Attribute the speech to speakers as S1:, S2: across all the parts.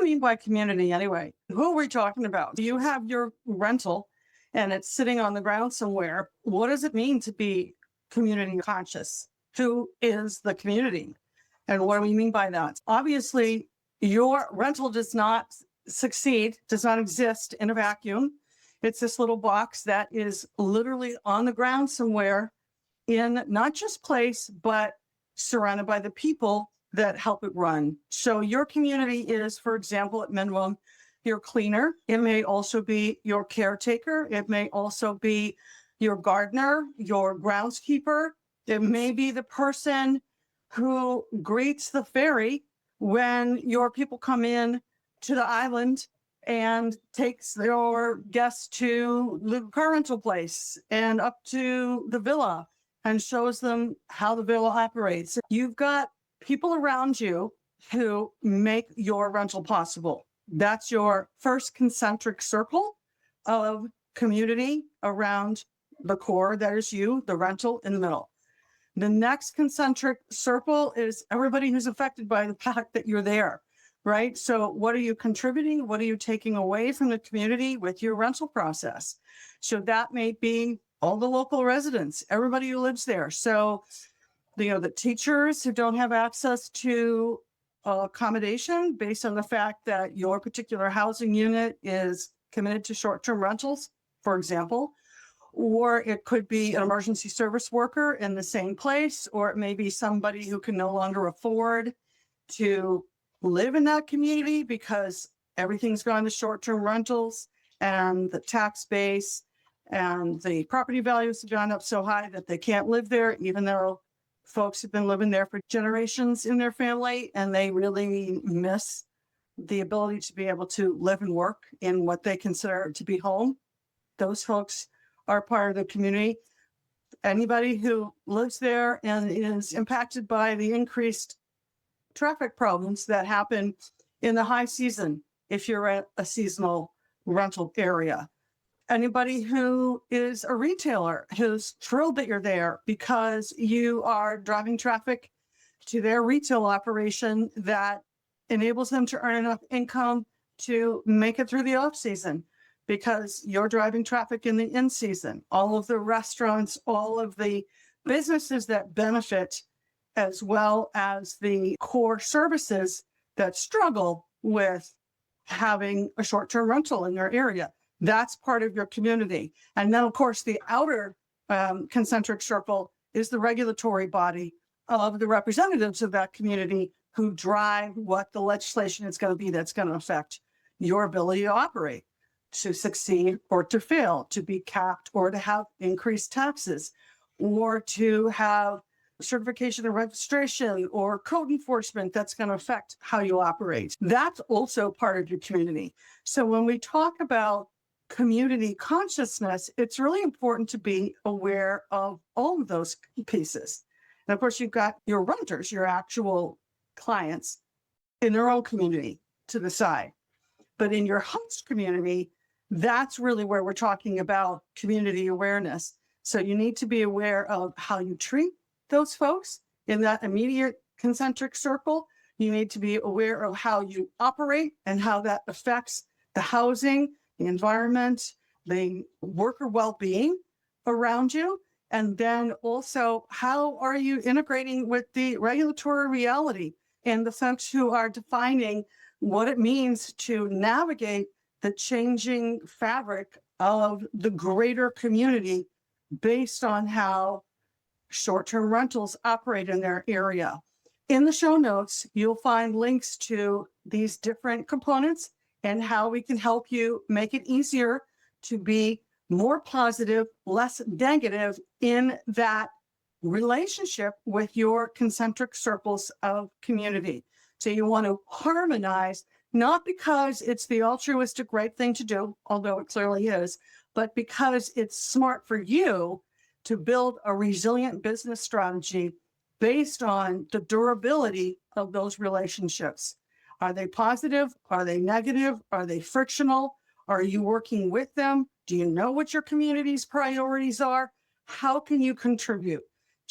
S1: we mean by community anyway? Who are we talking about? You have your rental and it's sitting on the ground somewhere. What does it mean to be community conscious? Who is the community? And what do we mean by that? Obviously, your rental does not succeed, does not exist in a vacuum. It's this little box that is literally on the ground somewhere in not just place, but surrounded by the people that help it run. So your community is, for example, at minimum, your cleaner. It may also be your caretaker. It may also be your gardener, your groundskeeper. It may be the person who greets the ferry when your people come in to the island and takes your guests to the car rental place and up to the villa and shows them how the villa operates. You've got people around you who make your rental possible. That's your first concentric circle of community around the core. That is you, the rental in the middle. The next concentric circle is everybody who's affected by the fact that you're there, right? So what are you contributing? What are you taking away from the community with your rental process? So that may be all the local residents, everybody who lives there. So, the teachers who don't have access to accommodation based on the fact that your particular housing unit is committed to short-term rentals, for example, or it could be an emergency service worker in the same place, or it may be somebody who can no longer afford to live in that community because everything's gone to short-term rentals and the tax base and the property values have gone up so high that they can't live there, even though folks have been living there for generations in their family, and they really miss the ability to be able to live and work in what they consider to be home. Those folks are part of the community. Anybody who lives there and is impacted by the increased traffic problems that happen in the high season, if you're at a seasonal rental area. Anybody who is a retailer who's thrilled that you're there because you are driving traffic to their retail operation that enables them to earn enough income to make it through the off season because you're driving traffic in the in season. All of the restaurants, all of the businesses that benefit, as well as the core services that struggle with having a short-term rental in their area. That's part of your community. And then, of course, the outer concentric circle is the regulatory body of the representatives of that community who drive what the legislation is going to be that's going to affect your ability to operate, to succeed or to fail, to be capped or to have increased taxes, or to have certification and registration or code enforcement that's going to affect how you operate. That's also part of your community. So when we talk about community consciousness, it's really important to be aware of all of those pieces. And of course, you've got your renters, your actual clients in their own community to the side. But in your host community, that's really where we're talking about community awareness. So you need to be aware of how you treat those folks in that immediate concentric circle. You need to be aware of how you operate and how that affects the housing, the environment, the worker well-being around you. And then also, how are you integrating with the regulatory reality and the folks who are defining what it means to navigate the changing fabric of the greater community based on how short-term rentals operate in their area. In the show notes, you'll find links to these different components and how we can help you make it easier to be more positive, less negative in that relationship with your concentric circles of community. So you want to harmonize, not because it's the altruistic right thing to do, although it clearly is, but because it's smart for you to build a resilient business strategy based on the durability of those relationships. Are they positive? Are they negative? Are they frictional? Are you working with them? Do you know what your community's priorities are? How can you contribute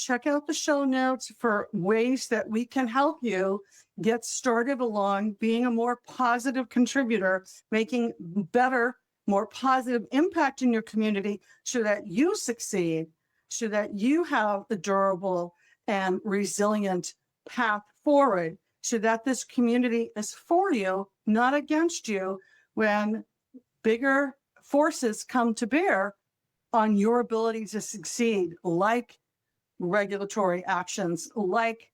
S1: check out the show notes for ways that we can help you get started along being a more positive contributor, making better, more positive impact in your community so that you succeed, so that you have a durable and resilient path forward, so that this community is for you, not against you, when bigger forces come to bear on your ability to succeed, like regulatory actions, like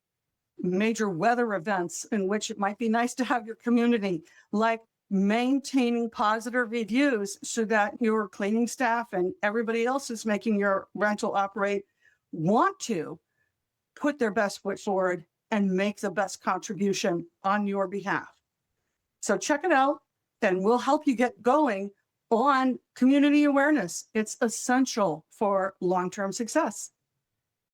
S1: major weather events in which it might be nice to have your community, like maintaining positive reviews so that your cleaning staff and everybody else who's making your rental operate want to put their best foot forward and make the best contribution on your behalf. So check it out and we'll help you get going on community awareness. It's essential for long-term success.